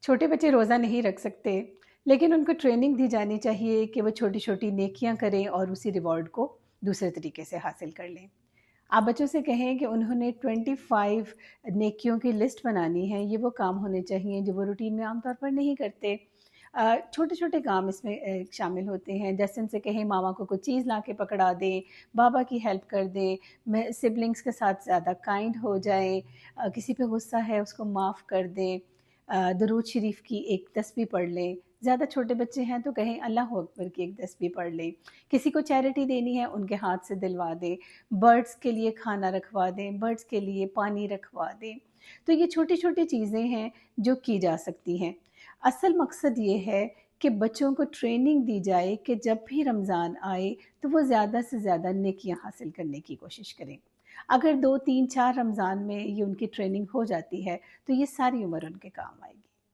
छोटे बच्चे रोज़ा नहीं रख सकते, लेकिन उनको ट्रेनिंग दी जानी चाहिए कि वो छोटी-छोटी नेकियां करें और उसी रिवॉर्ड को दूसरे तरीके से हासिल कर लें। आप बच्चों से कहें कि उन्होंने 25 नेकियों की लिस्ट बनानी है, ये वो काम होने चाहिए जो वो रूटीन में आम तौर पर नहीं करते। छोटे-छोटे काम इसमें शामिल होते हैं, जैसे उनसे कहें मामा को कोई चीज़ ला के पकड़ा दें, बाबा की हेल्प कर दें, मैं सिबलिंग्स के साथ ज़्यादा काइंड हो जाएँ, किसी पे गुस्सा है उसको माफ़ कर दें, दरूद शरीफ की एक तस्बीह पढ़ लें। ज़्यादा छोटे बच्चे हैं तो कहें अल्लाह अकबर की एक तस्बीह पढ़ लें। किसी को चैरिटी देनी है उनके हाथ से दिलवा दें। बर्ड्स के लिए खाना रखवा दें, बर्ड्स के लिए पानी रखवा दें। तो ये छोटी-छोटी चीज़ें हैं जो की जा सकती हैं। असल मकसद ये है कि बच्चों को ट्रेनिंग दी जाए कि जब भी रमज़ान आए तो वो ज़्यादा से ज़्यादा नेकियां हासिल करने की कोशिश करें। अगर 2, 3, 4 रमज़ान में ये उनकी ट्रेनिंग हो जाती है तो ये सारी उम्र उनके काम आएगी।